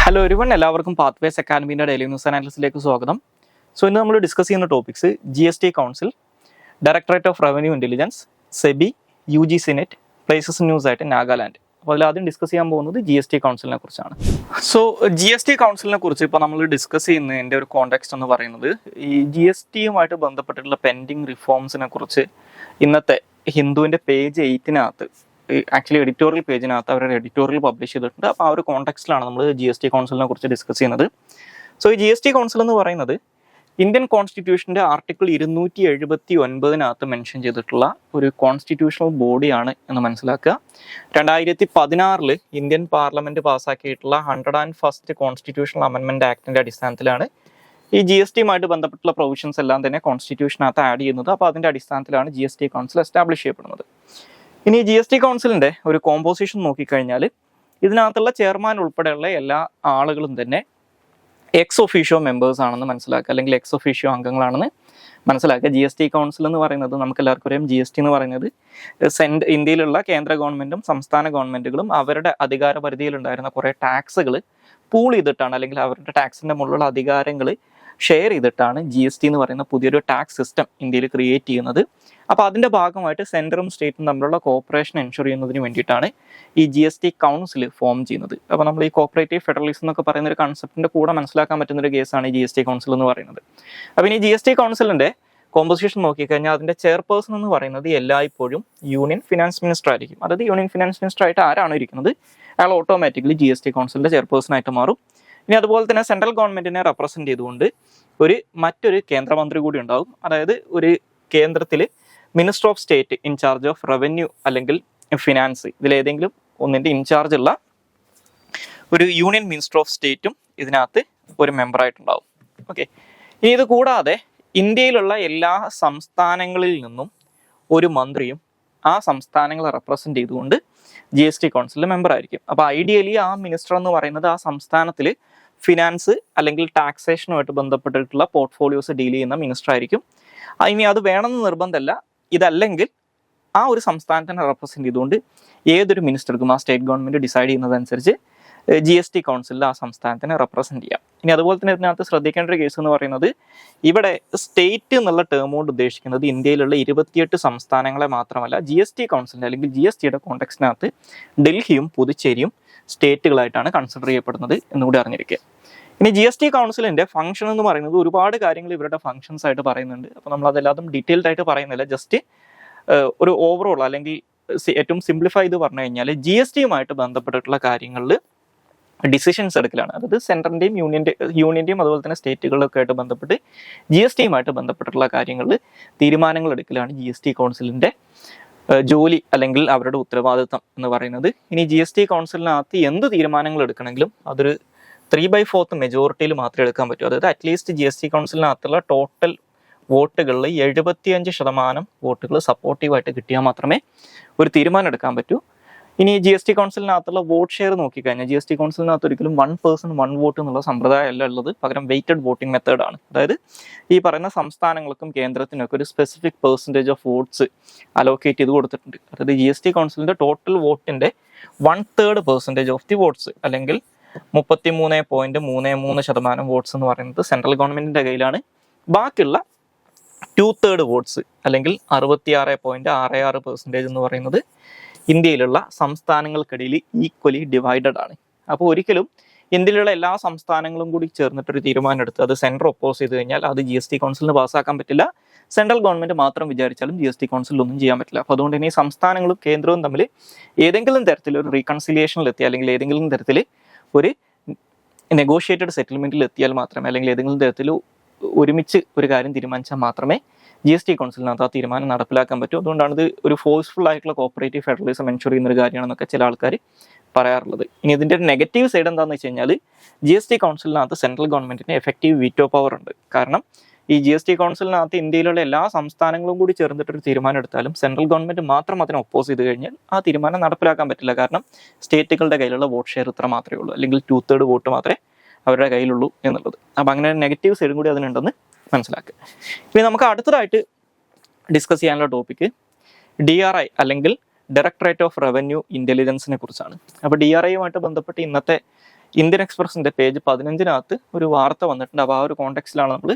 Hello everyone, എല്ലാവർക്കും pathways അക്കാഡമിയുടെ daily news അനാലിസിലേക്ക് സ്വാഗതം. ഇന്ന് നമ്മൾ ഡിസ്കസ് ചെയ്യുന്ന topics GST council, directorate of revenue intelligence, SEBI, UGC net, places news ആയിട്ട് നാഗാലാൻഡ്. അപ്പോൾ അതിലാദ്യം ഡിസ്കസ് ചെയ്യാൻ പോകുന്നത് GST കൗൺസിലിനെ കുറിച്ചാണ്. GST കൗൺസിലിനെ കുറിച്ച് ഇപ്പോൾ നമ്മൾ ഡിസ്കസ് ചെയ്യുന്നതിൻ്റെ ഒരു കോണ്ടെക്സ്റ്റ് എന്ന് പറയുന്നത് ഈ GSTയുമായിട്ട് ബന്ധപ്പെട്ടിട്ടുള്ള പെൻഡിങ് റിഫോംസിനെ കുറിച്ച് ഇന്നത്തെ ഹിന്ദുവിൻ്റെ പേജ് 8 ആക്ച്വലി എഡിറ്റോറിയൽ പേജിനകത്ത് അവരുടെ എഡിറ്റോറിയൽ പബ്ലിഷ് ചെയ്തിട്ടുണ്ട്. അപ്പോൾ ആ ഒരു കോണ്ടെക്സ്റ്റിലാണ് നമ്മൾ GST കൗൺസിലിനെ കുറിച്ച് ഡിസ്കസ് ചെയ്യുന്നത്. ഈ GST കൗൺസിൽ എന്ന് പറയുന്നത് ഇന്ത്യൻ കോൺസ്റ്റിറ്റ്യൂഷൻ്റെ ആർട്ടിക്കിൾ 279 മെൻഷൻ ചെയ്തിട്ടുള്ള ഒരു കോൺസ്റ്റിറ്റ്യൂഷണൽ ബോഡിയാണ് എന്ന് മനസ്സിലാക്കുക. 2016 ഇന്ത്യൻ പാർലമെന്റ് പാസ്സാക്കിയിട്ടുള്ള 101st കോൺസ്റ്റിറ്റ്യൂഷണൽ അമെൻമെന്റ് ആക്ടിന്റെ അടിസ്ഥാനത്തിലാണ് ഈ GSTയുമായിട്ട് ബന്ധപ്പെട്ടുള്ള പ്രൊവിഷൻസ് എല്ലാം തന്നെ കോൺസ്റ്റിറ്റ്യൂഷനകത്ത് ആഡ് ചെയ്യുന്നത്. അപ്പോൾ അതിന്റെ അടിസ്ഥാനത്തിലാണ് GST കൗൺസിൽ എസ്റ്റാബ്ലിഷ് ചെയ്യപ്പെടുന്നത്. ഇനി GST കൗൺസിലിന്റെ ഒരു കോമ്പോസിഷൻ നോക്കിക്കഴിഞ്ഞാൽ ഇതിനകത്തുള്ള ചെയർമാൻ ഉൾപ്പെടെയുള്ള എല്ലാ ആളുകളും തന്നെ എക്സ് ഒഫീഷ്യോ മെമ്പേഴ്സ് ആണെന്ന് മനസ്സിലാക്കുക, അല്ലെങ്കിൽ എക്സ് ഒഫീഷ്യോ അംഗങ്ങളാണെന്ന് മനസ്സിലാക്കുക. GST കൗൺസിൽ എന്ന് പറയുന്നത് നമുക്ക് എല്ലാവർക്കും അറിയാം, GST എന്ന് പറയുന്നത് ഇന്ത്യയിലുള്ള കേന്ദ്ര ഗവൺമെന്റും സംസ്ഥാന ഗവൺമെന്റുകളും അവരുടെ അധികാര പരിധിയിലുണ്ടായിരുന്ന കുറേ ടാക്സുകൾ പൂൾ ചെയ്തിട്ടാണ്, അല്ലെങ്കിൽ അവരുടെ ടാക്സിന്റെ മുകളിലുള്ള അധികാരങ്ങൾ ഷെയർ ചെയ്തിട്ടാണ് GST എന്ന് പറയുന്ന പുതിയൊരു ടാക്സ് സിസ്റ്റം ഇന്ത്യയിൽ ക്രിയേറ്റ് ചെയ്യുന്നത്. അപ്പോൾ അതിൻ്റെ ഭാഗമായിട്ട് സെൻറ്ററും സ്റ്റേറ്റും തമ്മിലുള്ള കോപ്പറേഷൻ എൻഷുർ ചെയ്യുന്നതിന് വേണ്ടിയിട്ടാണ് ഈ GST കൗൺസിൽ ഫോം ചെയ്യുന്നത്. അപ്പോൾ നമ്മൾ ഈ കോപ്പറേറ്റീവ് ഫെഡറലിസം എന്നൊക്കെ പറയുന്ന ഒരു കൺസെപ്റ്റിൻ്റെ കൂടെ മനസ്സിലാക്കാൻ പറ്റുന്ന ഒരു കേസാണ് ഈ GST കൗൺസിൽ എന്ന് പറയുന്നത്. അപ്പോൾ ഇനി GST കൗൺസിലിൻ്റെ കോമ്പോസിഷൻ നോക്കിക്കഴിഞ്ഞാൽ അതിൻ്റെ ചെയർപേഴ്സൺ എന്ന് പറയുന്നത് എല്ലായ്പ്പോഴും യൂണിയൻ ഫിനാൻസ് മിനിസ്റ്റർ ആയിരിക്കും. അതായത് യൂണിയൻ ഫിനാൻസ് മിനിസ്റ്റർ ആയിട്ട് ആരാണ് ഇരിക്കുന്നത് അയാൾ ഓട്ടോമാറ്റിക്കലി GST കൗൺസിലിൻ്റെ ചെയർപേഴ്സൺ ആയിട്ട് മാറും. ഇനി അതുപോലെ തന്നെ സെൻട്രൽ ഗവൺമെന്റിനെ റെപ്രസെന്റ് ചെയ്തുകൊണ്ട് മറ്റൊരു കേന്ദ്രമന്ത്രി കൂടി ഉണ്ടാവും. അതായത് ഒരു കേന്ദ്രത്തിൽ minister of state incharge of revenue അല്ലെങ്കിൽ ഫിനാൻസ്, ഇതിലേതെങ്കിലും ഒന്നിൻ്റെ ഇൻചാർജ് ഉള്ള ഒരു യൂണിയൻ മിനിസ്റ്റർ ഓഫ് സ്റ്റേറ്റും ഇതിനകത്ത് ഒരു മെമ്പറായിട്ടുണ്ടാവും. ഓക്കെ, ഇനി ഇത് കൂടാതെ ഇന്ത്യയിലുള്ള എല്ലാ സംസ്ഥാനങ്ങളിൽ നിന്നും ഒരു മന്ത്രിയും ആ സംസ്ഥാനങ്ങളെ റെപ്രസെന്റ് ചെയ്തുകൊണ്ട് GST കൗൺസിലിലെ മെമ്പർ ആയിരിക്കും. അപ്പോൾ ഐഡിയലി ആ മിനിസ്റ്റർ എന്ന് പറയുന്നത് ആ സംസ്ഥാനത്തിൽ ഫിനാൻസ് അല്ലെങ്കിൽ ടാക്സേഷനുമായിട്ട് ബന്ധപ്പെട്ടിട്ടുള്ള പോർട്ട്ഫോളിയോസ് ഡീൽ ചെയ്യുന്ന മിനിസ്റ്റർ ആയിരിക്കും. ഇനി അത് വേണമെന്ന് നിർബന്ധമല്ല. ഇതല്ലെങ്കിൽ ആ ഒരു സംസ്ഥാനത്തിനെ റെപ്രസെന്റ് ചെയ്തുകൊണ്ട് ഏതൊരു മിനിസ്റ്റർക്കും ആ സ്റ്റേറ്റ് ഗവൺമെന്റ് ഡിസൈഡ് ചെയ്യുന്നതനുസരിച്ച് GST കൗൺസിലിൽ ആ സംസ്ഥാനത്തിനെ റെപ്രസെന്റ് ചെയ്യാം. ഇനി അതുപോലെ തന്നെ ഇതിനകത്ത് ശ്രദ്ധിക്കേണ്ട ഒരു കേസ് എന്ന് പറയുന്നത് ഇവിടെ സ്റ്റേറ്റ് എന്നുള്ള ടേം കൊണ്ട് ഉദ്ദേശിക്കുന്നത് ഇന്ത്യയിലുള്ള 28 സംസ്ഥാനങ്ങളെ മാത്രമല്ല, GST കൗൺസിലിൻ്റെ അല്ലെങ്കിൽ GSTയുടെ കോണ്ടെക്സ്റ്റിനകത്ത് ഡൽഹിയും പുതുച്ചേരിയും സ്റ്റേറ്റുകളായിട്ടാണ് കൺസിഡർ ചെയ്യപ്പെടുന്നത് എന്നുകൂടി അറിഞ്ഞിരിക്കുക. ഇനി GST കൗൺസിലിൻ്റെ ഫംഗ്ഷൻ എന്ന് പറയുന്നത് ഒരുപാട് കാര്യങ്ങൾ ഇവരുടെ ഫംഗ്ഷൻസ് ആയിട്ട് പറയുന്നുണ്ട്. അപ്പോൾ നമ്മൾ അതെല്ലാതും ഡീറ്റെയിൽഡ് ആയിട്ട് പറയുന്നില്ല, ജസ്റ്റ് ഒരു ഓവറോൾ അല്ലെങ്കിൽ ഏറ്റവും സിംപ്ലിഫൈ ചെയ്ത് പറഞ്ഞു കഴിഞ്ഞാൽ GSTയുമായിട്ട് ബന്ധപ്പെട്ടിട്ടുള്ള കാര്യങ്ങളിൽ ഡിസിഷൻസ് എടുക്കലാണ്. അതായത് സെൻട്രലിൻ്റെയും യൂണിയൻ്റെയും അതുപോലെ തന്നെ സ്റ്റേറ്റുകളിലൊക്കെ ആയിട്ട് ബന്ധപ്പെട്ട് GSTയുമായിട്ട് ബന്ധപ്പെട്ടിട്ടുള്ള കാര്യങ്ങളിൽ തീരുമാനങ്ങൾ എടുക്കലാണ് GST കൗൺസിലിൻ്റെ ജോലി അല്ലെങ്കിൽ അവരുടെ ഉത്തരവാദിത്തം എന്ന് പറയുന്നത്. ഇനി GST കൗൺസിലിനകത്ത് എന്ത് തീരുമാനങ്ങൾ എടുക്കണമെങ്കിലും അതൊരു 3/4 മെജോറിറ്റിയിൽ മാത്രമേ എടുക്കാൻ പറ്റൂ. അതായത് അറ്റ്ലീസ്റ്റ് GST കൗൺസിലിനകത്തുള്ള ടോട്ടൽ വോട്ടുകളിൽ 75% വോട്ടുകൾ സപ്പോർട്ടീവായിട്ട് കിട്ടിയാൽ മാത്രമേ ഒരു തീരുമാനം എടുക്കാൻ പറ്റൂ. ഇനി GST കൗൺസിലിനകത്തുള്ള വോട്ട് ഷെയർ നോക്കിക്കഴിഞ്ഞാൽ GST കൗൺസിലിനകത്ത് ഒരിക്കലും 1 person 1 vote എന്നുള്ള സമ്പ്രദായം അല്ല ഉള്ളത്, പകരം വെയ്റ്റഡ് വോട്ടിംഗ് മെത്തേഡാണ്. അതായത് ഈ പറയുന്ന സംസ്ഥാനങ്ങൾക്കും കേന്ദ്രത്തിനൊക്കെ ഒരു specific percentage of votes allocate ചെയ്ത് കൊടുത്തിട്ടുണ്ട്. അതായത് GST കൗൺസിലിൻ്റെ ടോട്ടൽ വോട്ടിൻ്റെ 1/3% ഓഫ് ദി വോട്ട്സ് അല്ലെങ്കിൽ 33.33% വോട്ട്സ് എന്ന് പറയുന്നത് സെൻട്രൽ ഗവൺമെന്റിന്റെ കയ്യിലാണ്. ബാക്കിയുള്ള 2/3 വോട്ട്സ് അല്ലെങ്കിൽ 66.66% എന്ന് പറയുന്നത് ഇന്ത്യയിലുള്ള സംസ്ഥാനങ്ങൾക്കിടയിൽ ഈക്വലി ഡിവൈഡഡ് ആണ്. അപ്പോൾ ഒരിക്കലും ഇന്ത്യയിലുള്ള എല്ലാ സംസ്ഥാനങ്ങളും കൂടി ചേർന്നിട്ടൊരു തീരുമാനം എടുത്ത് അത് സെൻട്രൽ ഒപ്പോസ് ചെയ്ത് കഴിഞ്ഞാൽ അത് GST കൗൺസിലിന് പാസ്സാക്കാൻ പറ്റില്ല. സെൻട്രൽ ഗവൺമെന്റ് മാത്രം വിചാരിച്ചാലും GST കൗൺസിലിൽ ഒന്നും ചെയ്യാൻ പറ്റില്ല. അപ്പോൾ അതുകൊണ്ട് തന്നെ ഈ സംസ്ഥാനങ്ങളും കേന്ദ്രവും തമ്മിൽ ഏതെങ്കിലും തരത്തിൽ ഒരു റീകൺസിലിയേഷനിൽ എത്തി അല്ലെങ്കിൽ ഏതെങ്കിലും തരത്തിൽ ഒരു നെഗോഷിയേറ്റഡ് സെറ്റിൽമെന്റിൽ എത്തിയാൽ മാത്രമേ, അല്ലെങ്കിൽ ഏതെങ്കിലും തരത്തിൽ ഒരുമിച്ച് ഒരു കാര്യം തീരുമാനിച്ചാൽ മാത്രമേ GST കൗൺസിലിനകത്ത് ആ തീരുമാനം നടപ്പിലാക്കാൻ പറ്റൂ. അതുകൊണ്ടാണ് ഇത് ഒരു ഫോഴ്സ്ഫുൾ ആയിട്ടുള്ള കോപ്പറേറ്റീവ് ഫെഡറലിസം എൻഷുർ ചെയ്യുന്ന ഒരു കാര്യമാണെന്നൊക്കെ ചില ആൾക്കാർ പറയാറുള്ളത്. ഇനി ഇതിൻ്റെ നെഗറ്റീവ് സൈഡ് എന്താണെന്ന് വെച്ച് കഴിഞ്ഞാൽ GST കൗൺസിലിനകത്ത് സെൻട്രൽ ഗവൺമെന്റിന് എഫക്റ്റീവ് വീറ്റോ പവർ ഉണ്ട്. കാരണം ഈ GST കൗൺസിലിനകത്ത് ഇന്ത്യയിലുള്ള എല്ലാ സംസ്ഥാനങ്ങളും കൂടി ചേർന്നിട്ടൊരു തീരുമാനം എടുത്താലും സെൻട്രൽ ഗവൺമെന്റ് മാത്രം അതിനെ ഒപ്പോസ് ചെയ്ത് കഴിഞ്ഞാൽ ആ തീരുമാനം നടപ്പിലാക്കാൻ പറ്റില്ല. കാരണം സ്റ്റേറ്റുകളുടെ കയ്യിലുള്ള വോട്ട് ഷെയർ ഇത്ര മാത്രമേ ഉള്ളൂ, അല്ലെങ്കിൽ 2/3 വോട്ട് മാത്രമേ അവരുടെ കയ്യിലുള്ളൂ എന്നുള്ളത്. അപ്പം അങ്ങനെ നെഗറ്റീവ് സൈഡും കൂടി അതിനുണ്ടെന്ന് മനസ്സിലാക്കുക. ഇനി നമുക്ക് അടുത്തതായിട്ട് ഡിസ്കസ് ചെയ്യാനുള്ള ടോപ്പിക്ക് DRI അല്ലെങ്കിൽ ഡയറക്ടറേറ്റ് ഓഫ് റവന്യൂ ഇന്റലിജൻസിനെ കുറിച്ചാണ്. അപ്പോൾ DRIയുമായിട്ട് ബന്ധപ്പെട്ട് ഇന്നത്തെ ഇന്ത്യൻ എക്സ്പ്രസിന്റെ പേജ് 15 ഒരു വാർത്ത വന്നിട്ടുണ്ട്. അപ്പോൾ ആ ഒരു കോണ്ടെക്സ്റ്റിലാണ് നമ്മൾ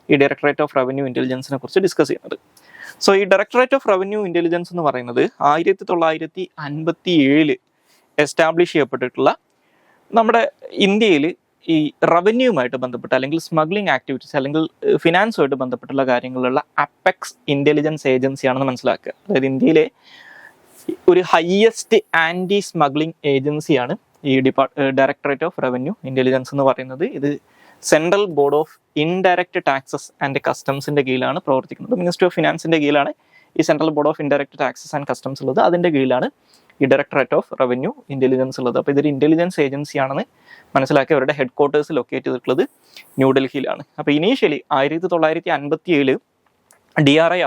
ഈ ഡയറക്ടറേറ്റ് ഓഫ് റവന്യൂ ഇന്റലിജൻസിനെ കുറിച്ച് ഡിസ്കസ് ചെയ്യുന്നത്. സോ ഈ ഡയറക്ടറേറ്റ് ഓഫ് റവന്യൂ ഇന്റലിജൻസ് എന്ന് പറയുന്നത് 1957 എസ്റ്റാബ്ലിഷ് ചെയ്യപ്പെട്ടിട്ടുള്ള നമ്മുടെ ഇന്ത്യയിൽ ഈ റവന്യൂവുമായിട്ട് ബന്ധപ്പെട്ട അല്ലെങ്കിൽ സ്മഗ്ലിംഗ് ആക്ടിവിറ്റീസ് അല്ലെങ്കിൽ ഫിനാൻസുമായിട്ട് ബന്ധപ്പെട്ടുള്ള കാര്യങ്ങളിലുള്ള അപ്പെക്സ് ഇന്റലിജൻസ് ഏജൻസിയാണെന്ന് മനസ്സിലാക്കുക. അതായത് ഇന്ത്യയിലെ ഒരു ഹയസ്റ്റ് ആന്റി സ്മഗ്ലിംഗ് ഏജൻസിയാണ് ഈ ഡയറക്ടറേറ്റ് ഓഫ് റവന്യൂ ഇന്റലിജൻസ് എന്ന് പറയുന്നത്. ഇത് central board of indirect taxes and കസ്റ്റംസിന്റെ കീഴിലാണ് പ്രവർത്തിക്കുന്നത്. മിനിസ്ട്രി ഓഫ് ഫിനാൻസിന്റെ കീഴിലാണ് ഈ central board of indirect taxes and customs ഉള്ളത്. അതിന്റെ കീഴിലാണ് ഈ ഡയറക്ടറേറ്റ് ഓഫ് റവന്യൂ ഇന്റലിജൻസ് ഉള്ളത്. അപ്പോൾ ഇതൊരു ഇന്റലിജൻസ് ഏജൻസിയാണെന്ന് മനസ്സിലാക്കി അവരുടെ ഹെഡ് ക്വാർട്ടേഴ്സ് ലൊക്കേറ്റ് ചെയ്തിട്ടുള്ളത് ന്യൂഡൽഹിയിലാണ്. അപ്പോൾ ഇനീഷ്യലി 1957 DRI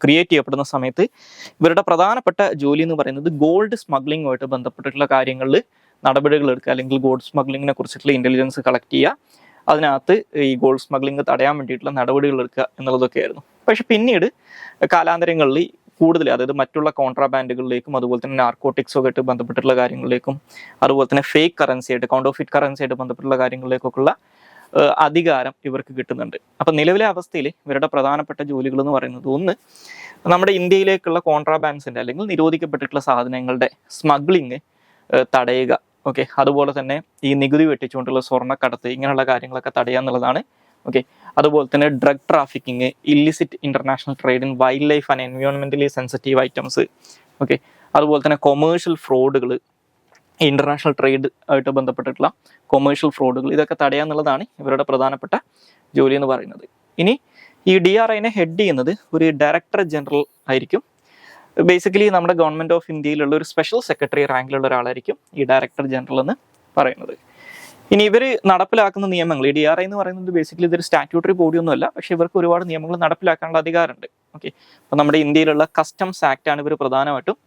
ക്രിയേറ്റ് ചെയ്യപ്പെടുന്ന സമയത്ത് ഇവരുടെ പ്രധാനപ്പെട്ട ജോലി എന്ന് പറയുന്നത് ഗോൾഡ് സ്മഗ്ലിങ്ങുമായിട്ട് ബന്ധപ്പെട്ടിട്ടുള്ള കാര്യങ്ങളിൽ നടപടികൾ എടുക്കുക, അല്ലെങ്കിൽ ഗോൾഡ് സ്മഗ്ലിങ്ങിനെ കുറിച്ചിട്ടുള്ള ഇന്റലിജൻസ് കളക്ട് ചെയ്യുക, അതിനകത്ത് ഈ ഗോൾഡ് സ്മഗ്ലിംഗ് തടയാൻ വേണ്ടിയിട്ടുള്ള നടപടികൾ എടുക്കുക എന്നുള്ളതൊക്കെ ആയിരുന്നു. പക്ഷെ പിന്നീട് കാലാന്തരങ്ങളിൽ കൂടുതൽ, അതായത് മറ്റുള്ള കോൺട്രാബാൻഡുകളിലേക്കും അതുപോലെ തന്നെ നാർക്കോട്ടിക്സൊക്കെ ആയിട്ട് ബന്ധപ്പെട്ടിട്ടുള്ള കാര്യങ്ങളിലേക്കും അതുപോലെ തന്നെ ഫേക്ക് കറൻസി ആയിട്ട് കൗണ്ടർഫിറ്റ് കറൻസി ആയിട്ട് ബന്ധപ്പെട്ടുള്ള കാര്യങ്ങളിലേക്കൊക്കെയുള്ള അധികാരം ഇവർക്ക് കിട്ടുന്നുണ്ട്. അപ്പം നിലവിലെ അവസ്ഥയിൽ ഇവരുടെ പ്രധാനപ്പെട്ട ജോലികൾ എന്ന് പറയുന്നത് ഒന്ന്, നമ്മുടെ ഇന്ത്യയിലേക്കുള്ള കോൺട്രാബാൻഡ്സിന്റെ അല്ലെങ്കിൽ നിരോധിക്കപ്പെട്ടിട്ടുള്ള സാധനങ്ങളുടെ സ്മഗ്ലിങ് തടയുക. ഓക്കെ, അതുപോലെ തന്നെ ഈ നികുതി വെട്ടിച്ചുകൊണ്ടുള്ള സ്വർണ്ണക്കടത്ത് ഇങ്ങനെയുള്ള കാര്യങ്ങളൊക്കെ തടയുക എന്നുള്ളതാണ്. ഓക്കെ, അതുപോലെ തന്നെ drug trafficking, illicit international trade in wildlife and എൻവയോൺമെന്റലി സെൻസിറ്റീവ് ഐറ്റംസ്, ഓക്കെ, അതുപോലെ തന്നെ കൊമേഴ്ഷ്യൽ ഫ്രോഡുകൾ, ഇന്റർനാഷണൽ ട്രേഡ് ആയിട്ട് ബന്ധപ്പെട്ടിട്ടുള്ള കൊമേഴ്ഷ്യൽ ഫ്രോഡുകൾ, ഇതൊക്കെ തടയുക എന്നുള്ളതാണ് ഇവരുടെ പ്രധാനപ്പെട്ട ജോലി എന്ന് പറയുന്നത്. ഇനി ഈ DRIനെ ഹെഡ് ചെയ്യുന്നത് ഒരു ഡയറക്ടർ ജനറൽ ആയിരിക്കും. ബേസിക്കലി നമ്മുടെ ഗവൺമെന്റ് ഓഫ് ഇന്ത്യയിലുള്ള ഒരു സ്പെഷ്യൽ സെക്രട്ടറി റാങ്കിലുള്ള ഒരാളായിരിക്കും ഈ ഡയറക്ടർ ജനറൽ എന്ന് പറയുന്നത്. ഇനി ഇവർ നടപ്പിലാക്കുന്ന നിയമങ്ങൾ, ഈ DRI എന്ന് പറയുന്നത് ബേസിക്കലി ഇതൊരു സ്റ്റാറ്റ്യൂട്ടറി ബോഡി ഒന്നുമല്ല, പക്ഷെ ഇവർക്ക് ഒരുപാട് നിയമങ്ങൾ നടപ്പിലാക്കാനുള്ള അധികാരമുണ്ട്. ഓക്കെ, അപ്പോൾ നമ്മുടെ ഇന്ത്യയിലുള്ള കസ്റ്റംസ് ആക്ട് ആണ് ഇവർ പ്രധാനമായിട്ടും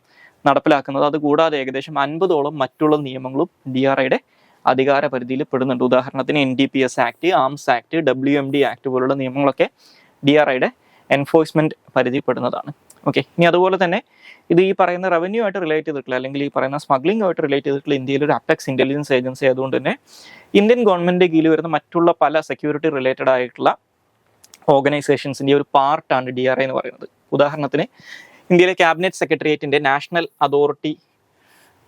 നടപ്പിലാക്കുന്നത്. അതുകൂടാതെ ഏകദേശം 50ഓളം മറ്റുള്ള നിയമങ്ങളും DRIയുടെ അധികാര പരിധിയിൽ പെടുന്നുണ്ട്. ഉദാഹരണത്തിന് NDPS act, arms act, WMD act പോലുള്ള നിയമങ്ങളൊക്കെ DRIയുടെ എൻഫോഴ്സ്മെന്റ് പരിധി പെടുന്നതാണ്. ഓക്കെ, ഇനി അതുപോലെ തന്നെ ഇത് ഈ പറയുന്ന റവന്യൂ ആയിട്ട് റിലേറ്റ് ചെയ്തിട്ടുള്ള അല്ലെങ്കിൽ ഈ പറയുന്ന സ്മഗ്ലിംഗുമായിട്ട് റിലേറ്റ് ചെയ്തിട്ടുള്ള ഇന്ത്യയിൽ ഒരു അപ്പെക്സ് ഇന്റലിജൻസ് ഏജൻസി ആയതുകൊണ്ട് തന്നെ ഇന്ത്യൻ ഗവൺമെന്റിന്റെ കീഴിൽ വരുന്ന മറ്റുള്ള പല സെക്യൂരിറ്റി റിലേറ്റഡ് ആയിട്ടുള്ള ഓർഗനൈസേഷൻസിന്റെ ഒരു പാർട്ടാണ് DRI എന്ന് പറയുന്നത്. ഉദാഹരണത്തിന് ഇന്ത്യയിലെ ക്യാബിനറ്റ് സെക്രട്ടേറിയറ്റിന്റെ നാഷണൽ അതോറിറ്റി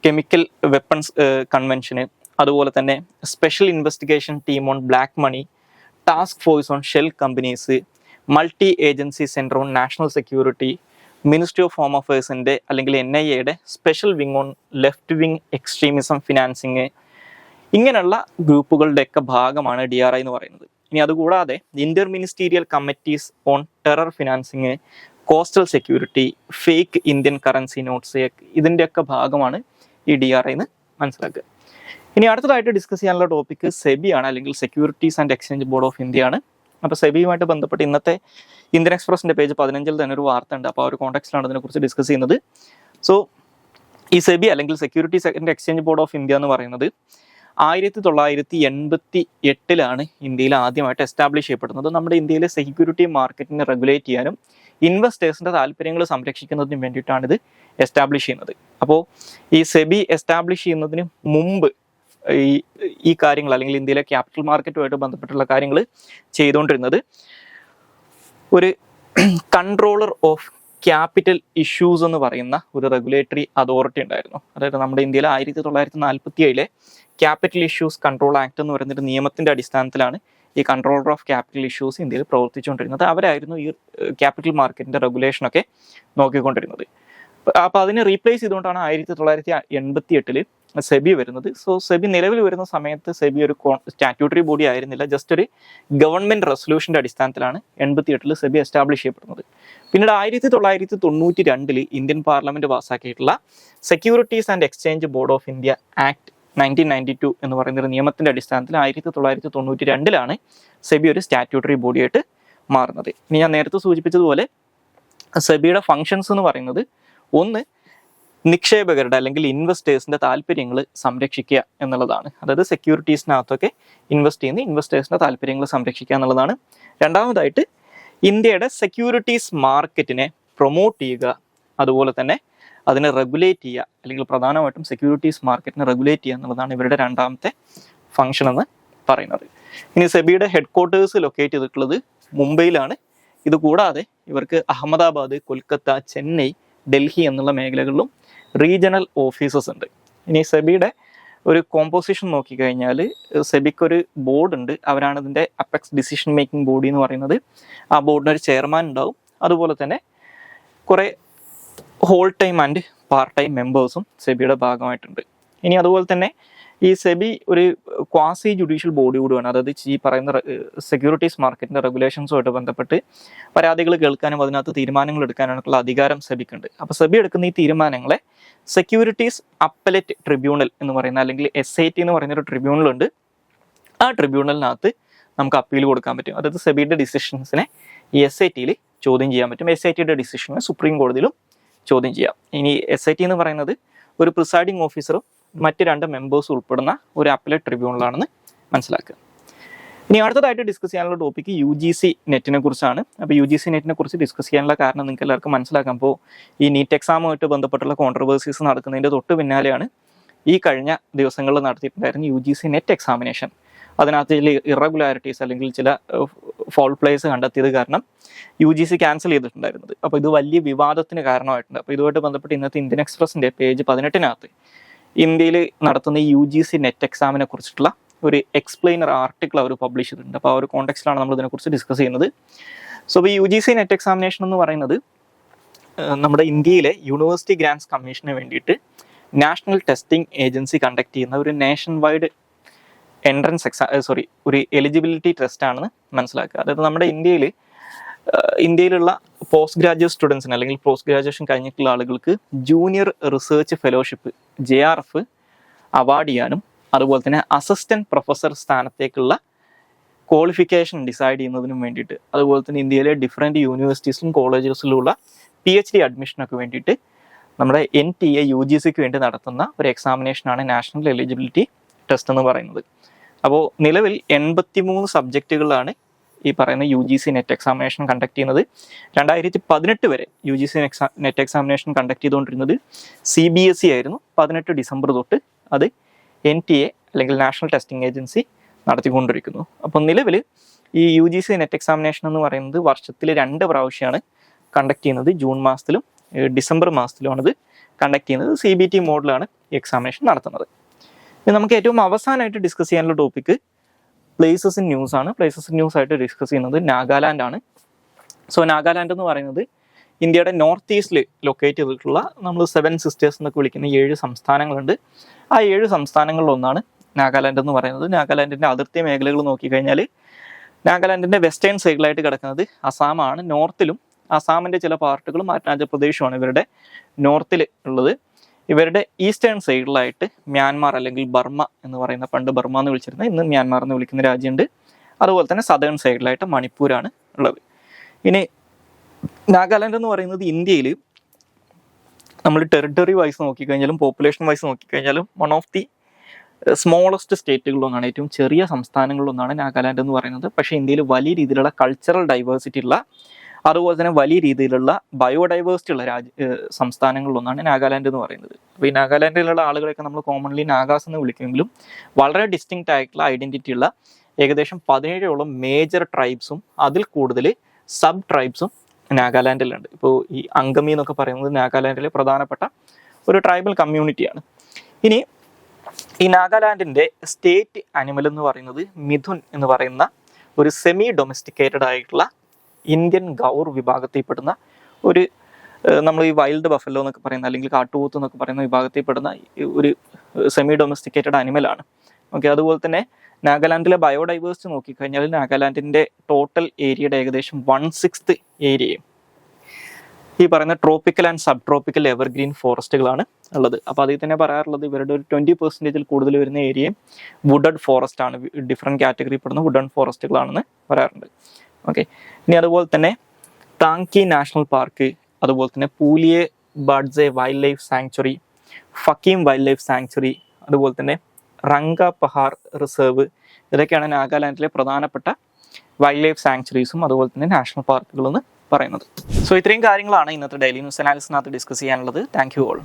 കെമിക്കൽ വെപ്പൺസ് കൺവെൻഷന്, അതുപോലെ തന്നെ special investigation team on black money, task force on shell companies, multi agency centre on national security, ministry of home അഫയേഴ്സിന്റെ അല്ലെങ്കിൽ NIAയുടെ special wing on left wing extremism financing, ഇങ്ങനെയുള്ള ഗ്രൂപ്പുകളുടെയൊക്കെ ഭാഗമാണ് DRI എന്ന് പറയുന്നത്. ഇനി അതുകൂടാതെ inter ministerial committees on terror financing, coastal security, fake Indian currency notes, ഇതിൻ്റെയൊക്കെ ഭാഗമാണ് ഈ DRI എന്ന് മനസ്സിലാക്കുക. ഇനി അടുത്തതായിട്ട് ഡിസ്കസ് ചെയ്യാനുള്ള ടോപ്പിക് SEBI ആണ്, അല്ലെങ്കിൽ securities and exchange board of India ആണ്. അപ്പോൾ SEBIയുമായിട്ട് ബന്ധപ്പെട്ട് ഇന്നത്തെ ഇന്ത്യൻ എക്സ്പ്രസിന്റെ പേജ് 15 തന്നെ ഒരു വാർത്ത ഉണ്ട്. അപ്പോൾ ആ ഒരു കോൺടെക്സ്റ്റിലാണ് ഇതിനെക്കുറിച്ച് ഡിസ്കസ് ചെയ്യുന്നത്. സോ ഈ SEBI അല്ലെങ്കിൽ securities and exchange board of India എന്ന് പറയുന്നത് 1988 ഇന്ത്യയിൽ ആദ്യമായിട്ട് എസ്റ്റാബ്ലിഷ് ചെയ്യപ്പെടുന്നത്. നമ്മുടെ ഇന്ത്യയിലെ സെക്യൂരിറ്റി മാർക്കറ്റിനെ റെഗുലേറ്റ് ചെയ്യാനും ഇൻവെസ്റ്റേഴ്സിന്റെ താല്പര്യങ്ങൾ സംരക്ഷിക്കുന്നതിനും വേണ്ടിയിട്ടാണ് ഇത് എസ്റ്റാബ്ലിഷ് ചെയ്യുന്നത്. അപ്പോൾ ഈ SEBI എസ്റ്റാബ്ലിഷ് ചെയ്യുന്നതിന് മുമ്പ് ഈ കാര്യങ്ങൾ അല്ലെങ്കിൽ ഇന്ത്യയിലെ ക്യാപിറ്റൽ മാർക്കറ്റുമായിട്ട് ബന്ധപ്പെട്ടുള്ള കാര്യങ്ങൾ ചെയ്തുകൊണ്ടിരുന്നത് ഒരു കൺട്രോളർ ഓഫ് ക്യാപിറ്റൽ ഇഷ്യൂസ് എന്ന് പറയുന്ന ഒരു റെഗുലേറ്ററി അതോറിറ്റി ഉണ്ടായിരുന്നു. അതായത് നമ്മുടെ ഇന്ത്യയിലെ 1947 ക്യാപിറ്റൽ ഇഷ്യൂസ് കൺട്രോൾ ആക്ട് എന്ന് പറയുന്ന ഒരു നിയമത്തിന്റെ അടിസ്ഥാനത്തിലാണ് ഈ കൺട്രോളർ ഓഫ് ക്യാപിറ്റൽ ഇഷ്യൂസ് ഇന്ത്യയിൽ പ്രവർത്തിച്ചുകൊണ്ടിരുന്നത്. അവരായിരുന്നു ഈ ക്യാപിറ്റൽ മാർക്കറ്റിന്റെ റെഗുലേഷനൊക്കെ നോക്കിക്കൊണ്ടിരുന്നത്. അപ്പോൾ അതിനെ റീപ്ലേസ് ചെയ്തുകൊണ്ടാണ് 1988 SEBI വരുന്നത്. സോ SEBI നിലവിൽ വരുന്ന സമയത്ത് SEBI ഒരു സ്റ്റാറ്റ്യൂട്ടറി ബോഡി ആയിരുന്നില്ല, ജസ്റ്റ് ഒരു ഗവൺമെന്റ് റെസൊല്യൂഷന്റെ അടിസ്ഥാനത്തിലാണ് 88 SEBI എസ്റ്റാബ്ലിഷ് ചെയ്യപ്പെടുന്നത്. പിന്നീട് 1992 ഇന്ത്യൻ പാർലമെന്റ് പാസ്സാക്കിയിട്ടുള്ള securities and exchange board of India act 1992 എന്ന് പറയുന്ന ഒരു നിയമത്തിന്റെ അടിസ്ഥാനത്തിൽ 1992 SEBI ഒരു സ്റ്റാറ്റ്യൂട്ടറി ബോഡിയായിട്ട് മാറുന്നത്. ഇനി ഞാൻ നേരത്തെ സൂചിപ്പിച്ചതുപോലെ SEBIയുടെ ഫങ്ഷൻസ് എന്ന് പറയുന്നത് ഒന്ന്, നിക്ഷേപകരുടെ അല്ലെങ്കിൽ ഇൻവെസ്റ്റേഴ്സിന്റെ താല്പര്യങ്ങൾ സംരക്ഷിക്കുക എന്നുള്ളതാണ്. അതായത് സെക്യൂരിറ്റീസിനകത്തൊക്കെ ഇൻവെസ്റ്റ് ചെയ്യുന്ന ഇൻവെസ്റ്റേഴ്സിന്റെ താല്പര്യങ്ങൾ സംരക്ഷിക്കുക എന്നുള്ളതാണ്. രണ്ടാമതായിട്ട് ഇന്ത്യയുടെ സെക്യൂരിറ്റീസ് മാർക്കറ്റിനെ പ്രൊമോട്ട് ചെയ്യുക, അതുപോലെ തന്നെ അതിനെ റെഗുലേറ്റ് ചെയ്യുക, അല്ലെങ്കിൽ പ്രധാനമായിട്ടും സെക്യൂരിറ്റീസ് മാർക്കറ്റിനെ റെഗുലേറ്റ് ചെയ്യുക എന്നുള്ളതാണ് ഇവരുടെ രണ്ടാമത്തെ ഫംഗ്ഷൻ എന്ന് പറയുന്നത്. ഇനി സെബിയുടെ ഹെഡ് ക്വാർട്ടേഴ്സ് ലൊക്കേറ്റ് ചെയ്തിട്ടുള്ളത് മുംബൈയിലാണ്. ഇതുകൂടാതെ ഇവർക്ക് അഹമ്മദാബാദ്, കൊൽക്കത്ത, ചെന്നൈ, ഡൽഹി എന്നുള്ള മേഖലകളിലും റീജിയണൽ ഓഫീസസ് ഉണ്ട്. ഇനി സെബിയുടെ ഒരു കോമ്പോസിഷൻ നോക്കിക്കഴിഞ്ഞാൽ സെബിക്കൊരു ബോർഡ് ഉണ്ട്. അവരാണ് ഇതിൻ്റെ അപ്പെക്സ് ഡിസിഷൻ മേക്കിംഗ് ബോഡി എന്ന് പറയുന്നത്. ആ ബോർഡിന് ഒരു ചെയർമാൻ ഉണ്ടാവും. അതുപോലെ തന്നെ കുറേ whole time and part time മെമ്പേഴ്സും സെബിയുടെ ഭാഗമായിട്ടുണ്ട്. ഇനി അതുപോലെ തന്നെ ഈ സെബി ഒരു ക്വാസി ജുഡീഷ്യൽ ബോഡി കൂടിയാണ്. അതായത് ഈ പറയുന്ന സെക്യൂരിറ്റീസ് മാർക്കറ്റിൻ്റെ റെഗുലേഷൻസുമായിട്ട് ബന്ധപ്പെട്ട് പരാതികൾ കേൾക്കാനും അതിനകത്ത് തീരുമാനങ്ങൾ എടുക്കാനുള്ള അധികാരം സെബിക്കുണ്ട്. അപ്പോൾ സെബി എടുക്കുന്ന ഈ തീരുമാനങ്ങളെ സെക്യൂരിറ്റീസ് അപ്പലേറ്റ് ട്രിബ്യൂണൽ എന്ന് പറയുന്ന, അല്ലെങ്കിൽ SIT എന്ന് പറയുന്ന ഒരു ട്രിബ്യൂണൽ ഉണ്ട്. ആ ട്രിബ്യൂണലിനകത്ത് നമുക്ക് അപ്പീൽ കൊടുക്കാൻ പറ്റും. അതായത് സെബിയുടെ ഡിസിഷൻസിനെ ഈ SITയിൽ ചോദ്യം ചെയ്യാൻ പറ്റും. SITയുടെ ഡിസിഷനെ സുപ്രീം കോടതിയിലും ചോദ്യം ചെയ്യാം. ഇനി SIT എന്ന് പറയുന്നത് ഒരു പ്രിസൈഡിംഗ് ഓഫീസറും മറ്റ് 2 മെമ്പേഴ്സ് ഉൾപ്പെടുന്ന ഒരു അപ്പലേറ്റ് ട്രിബ്യൂണലാണ് മനസ്സിലാക്കുക. ഇനി അടുത്തതായിട്ട് ഡിസ്കസ് ചെയ്യാനുള്ള ടോപ്പിക്ക് UGC നെറ്റിനെ കുറിച്ചാണ്. അപ്പോൾ UGC നെറ്റിനെ കുറിച്ച് ഡിസ്കസ് ചെയ്യാനുള്ള കാരണം നിങ്ങൾക്ക് എല്ലാവർക്കും മനസ്സിലാക്കാം. അപ്പോൾ ഈ നീറ്റ് എക്സാമുമായിട്ട് ബന്ധപ്പെട്ടുള്ള കോൺട്രവേഴ്സീസ് നടക്കുന്നതിൻ്റെ തൊട്ട് പിന്നാലെയാണ് ഈ കഴിഞ്ഞ ദിവസങ്ങളിൽ നടത്തിയിട്ടുണ്ടായിരുന്ന UGC നെറ്റ് എക്സാമിനേഷൻ. അതിനകത്ത് ചില ഇറഗുലാരിറ്റീസ് അല്ലെങ്കിൽ ചില ഫോൾ പ്ലേസ് കണ്ടെത്തിയത് കാരണം UGC ക്യാൻസൽ ചെയ്തിട്ടുണ്ടായിരുന്നത്. അപ്പോൾ ഇത് വലിയ വിവാദത്തിന് കാരണമായിട്ടുണ്ട്. അപ്പോൾ ഇതുമായിട്ട് ബന്ധപ്പെട്ട് ഇന്നത്തെ ഇന്ത്യൻ എക്സ്പ്രസിൻ്റെ പേജ് 18 ഇന്ത്യയിൽ നടത്തുന്ന ഈ UGC നെറ്റ് എക്സാമിനെ കുറിച്ചിട്ടുള്ള ഒരു എക്സ്പ്ലെയിനർ ആർട്ടിക്കിൾ അവർ പബ്ലിഷ് ചെയ്തിട്ടുണ്ട്. അപ്പോൾ ആ ഒരു കോണ്ടെക്സ്റ്റിലാണ് നമ്മൾ ഇതിനെക്കുറിച്ച് ഡിസ്കസ് ചെയ്യുന്നത്. സോ ഈ UGC നെറ്റ് എക്സാമിനേഷൻ എന്ന് പറയുന്നത് നമ്മുടെ ഇന്ത്യയിലെ യൂണിവേഴ്സിറ്റി ഗ്രാൻസ് കമ്മീഷന് വേണ്ടിയിട്ട് നാഷണൽ ടെസ്റ്റിംഗ് ഏജൻസി കണ്ടക്ട് ചെയ്യുന്ന ഒരു നേഷൻ വൈഡ് എൻട്രൻസ് ഒരു എലിജിബിലിറ്റി ടെസ്റ്റ് ആണെന്ന് മനസ്സിലാക്കുക. അതായത് നമ്മുടെ ഇന്ത്യയിലുള്ള പോസ്റ്റ് ഗ്രാജുവേറ്റ് സ്റ്റുഡൻസിന് അല്ലെങ്കിൽ പോസ്റ്റ് ഗ്രാജുവേഷൻ കഴിഞ്ഞിട്ടുള്ള ആളുകൾക്ക് junior research fellowship JRF award ചെയ്യാനും അതുപോലെ തന്നെ അസിസ്റ്റന്റ് പ്രൊഫസർ സ്ഥാനത്തേക്കുള്ള ക്വാളിഫിക്കേഷൻ ഡിസൈഡ് ചെയ്യുന്നതിനും വേണ്ടിയിട്ട്, അതുപോലെ തന്നെ ഇന്ത്യയിലെ ഡിഫറെൻറ്റ് യൂണിവേഴ്സിറ്റീസിലും കോളേജസിലുള്ള PhD അഡ്മിഷനൊക്കെ വേണ്ടിയിട്ട് നമ്മുടെ NTA UGCക്ക് വേണ്ടി നടത്തുന്ന ഒരു എക്സാമിനേഷനാണ് നാഷണൽ എലിജിബിലിറ്റി ടെസ്റ്റ് എന്ന് പറയുന്നത്. അപ്പോൾ നിലവിൽ 83 സബ്ജക്റ്റുകളിലാണ് ഈ പറയുന്ന UGC നെറ്റ് എക്സാമിനേഷൻ കണ്ടക്ട് ചെയ്യുന്നത്. 2018 വരെ UGC നെറ്റ് എക്സാമിനേഷൻ കണ്ടക്ട് ചെയ്തുകൊണ്ടിരുന്നത് CBSE ആയിരുന്നു. 18 ഡിസംബർ തൊട്ട് അത് NTA അല്ലെങ്കിൽ നാഷണൽ ടെസ്റ്റിംഗ് ഏജൻസി നടത്തിക്കൊണ്ടിരിക്കുന്നു. അപ്പോൾ നിലവിൽ ഈ UGC നെറ്റ് എക്സാമിനേഷൻ എന്ന് പറയുന്നത് വർഷത്തിൽ 2 പ്രാവശ്യമാണ് കണ്ടക്ട് ചെയ്യുന്നത്. ജൂൺ മാസത്തിലും ഡിസംബർ മാസത്തിലുമാണ് ഇത് കണ്ടക്ട് ചെയ്യുന്നത്. CBT മോഡിലാണ് ഈ എക്സാമിനേഷൻ നടത്തുന്നത്. ഇനി നമുക്ക് ഏറ്റവും അവസാനമായിട്ട് ഡിസ്കസ് ചെയ്യാനുള്ള ടോപ്പിക്ക് പ്ലേസസ് ഇൻ ന്യൂസ് ആണ്. പ്ലേസസ് ഇൻ ന്യൂസ് ആയിട്ട് ഡിസ്കസ് ചെയ്യുന്നത് നാഗാലാൻഡ് ആണ്. സോ നാഗാലാൻഡ് എന്ന് പറയുന്നത് ഇന്ത്യയുടെ നോർത്ത് ഈസ്റ്റിൽ ലൊക്കേറ്റ് ചെയ്തിട്ടുള്ള നമ്മൾ 7 സിസ്റ്റേഴ്സ് എന്നൊക്കെ വിളിക്കുന്ന 7 സംസ്ഥാനങ്ങളുണ്ട്. ആ 7 സംസ്ഥാനങ്ങളിലൊന്നാണ് നാഗാലാൻഡ് എന്ന് പറയുന്നത്. നാഗാലാൻഡിൻ്റെ അതിർത്തി മേഖലകൾ നോക്കിക്കഴിഞ്ഞാൽ നാഗാലാൻഡിൻ്റെ വെസ്റ്റേൺ സൈഡിലായിട്ട് കിടക്കുന്നത് അസാമാണ്. നോർത്തിലും അസാമിൻ്റെ ചില പാർട്ടുകളും അരുണാചൽ പ്രദേശുമാണ് ഇവരുടെ നോർത്തിൽ ഉള്ളത്. ഇവരുടെ ഈസ്റ്റേൺ സൈഡിലായിട്ട് മ്യാൻമാർ അല്ലെങ്കിൽ ബർമ്മ എന്ന് പറയുന്ന, പണ്ട് ബർമ്മ എന്ന് വിളിച്ചിരുന്ന ഇന്ന് മ്യാൻമാർ എന്ന് വിളിക്കുന്ന രാജ്യമുണ്ട്. അതുപോലെ തന്നെ സദേൺ സൈഡിലായിട്ട് മണിപ്പൂരാണ് ഉള്ളത്. ഇനി നാഗാലാൻഡ് എന്ന് പറയുന്നത് ഇന്ത്യയിൽ നമ്മൾ ടെറിട്ടറി വൈസ് നോക്കിക്കഴിഞ്ഞാലും പോപ്പുലേഷൻ വൈസ് നോക്കിക്കഴിഞ്ഞാലും വൺ ഓഫ് ദി സ്മോളസ്റ്റ് സ്റ്റേറ്റുകളിലൊന്നാണ്, ഏറ്റവും ചെറിയ സംസ്ഥാനങ്ങളിലൊന്നാണ് നാഗാലാൻഡ് എന്ന് പറയുന്നത്. പക്ഷേ ഇന്ത്യയിൽ വലിയ രീതിയിലുള്ള കൾച്ചറൽ ഡൈവേഴ്സിറ്റി ഉള്ള, അതുപോലെ തന്നെ വലിയ രീതിയിലുള്ള ബയോഡൈവേഴ്സിറ്റി ഉള്ള സംസ്ഥാനങ്ങളിലൊന്നാണ് നാഗാലാൻഡ് എന്ന് പറയുന്നത്. അപ്പോൾ ഈ നാഗാലാൻഡിലുള്ള ആളുകളെയൊക്കെ നമ്മൾ കോമൺലി നാഗാസ് എന്ന് വിളിക്കുമെങ്കിലും വളരെ ഡിസ്റ്റിങ്ക്റ്റ് ആയിട്ടുള്ള ഐഡൻറ്റിറ്റി ഉള്ള ഏകദേശം 17ഓളം മേജർ ട്രൈബ്സും അതിൽ കൂടുതൽ സബ് ട്രൈബ്സും നാഗാലാൻഡിലുണ്ട്. ഇപ്പോൾ ഈ അങ്കമി എന്നൊക്കെ പറയുന്നത് നാഗാലാൻഡിലെ പ്രധാനപ്പെട്ട ഒരു ട്രൈബൽ കമ്മ്യൂണിറ്റിയാണ്. ഇനി ഈ നാഗാലാൻഡിൻ്റെ സ്റ്റേറ്റ് അനിമൽ എന്ന് പറയുന്നത് മിഥുൻ എന്ന് പറയുന്ന ഒരു സെമി ഡൊമസ്റ്റിക്കേറ്റഡ് ആയിട്ടുള്ള ഇന്ത്യൻ ഗൗർ വിഭാഗത്തിൽപ്പെടുന്ന ഒരു, നമ്മൾ ഈ വൈൽഡ് ബഫല്ലോ എന്നൊക്കെ പറയുന്ന അല്ലെങ്കിൽ കാട്ടുപോത്ത് എന്നൊക്കെ പറയുന്ന വിഭാഗത്തിൽപ്പെടുന്ന ഒരു സെമി ഡൊമസ്റ്റിക്കേറ്റഡ് അനിമലാണ്. ഓക്കെ, അതുപോലെ തന്നെ നാഗാലാൻഡിലെ ബയോഡൈവേഴ്സിറ്റി നോക്കിക്കഴിഞ്ഞാൽ നാഗാലാൻഡിൻ്റെ ടോട്ടൽ ഏരിയയുടെ ഏകദേശം 1/6 ഏരിയയും ഈ പറയുന്ന tropical and subtropical evergreen ഫോറസ്റ്റുകളാണ് ഉള്ളത്. അപ്പോൾ അതിൽ തന്നെ പറയാറുള്ളത് ഇവരുടെ ഒരു 20% കൂടുതൽ വരുന്ന ഏരിയയും വുഡഡ് ഫോറസ്റ്റ് ആണ്, ഡിഫറെൻറ്റ് കാറ്റഗറി പെടുന്ന വുഡഡ് ഫോറസ്റ്റുകളാണെന്ന് പറയാറുണ്ട്. ഓക്കെ, ഇനി അതുപോലെ തന്നെ ടാങ്കി നാഷണൽ പാർക്ക്, അതുപോലെ തന്നെ Pulie Badze wildlife sanctuary, Fakim wildlife sanctuary, അതുപോലെ തന്നെ റംഗ പഹാർ റിസർവ്, ഇതൊക്കെയാണ് നാഗാലാൻഡിലെ പ്രധാനപ്പെട്ട വൈൽഡ് ലൈഫ് സാങ്ച്വറീസും അതുപോലെ തന്നെ നാഷണൽ പാർക്കുകളെന്ന് പറയുന്നത്. സോ ഇത്രയും കാര്യങ്ങളാണ് ഇന്നത്തെ ഡെയിലി ന്യൂസ് അനാലിസിനകത്ത് ഡിസ്കസ് ചെയ്യാനുള്ളത്. Thank you all.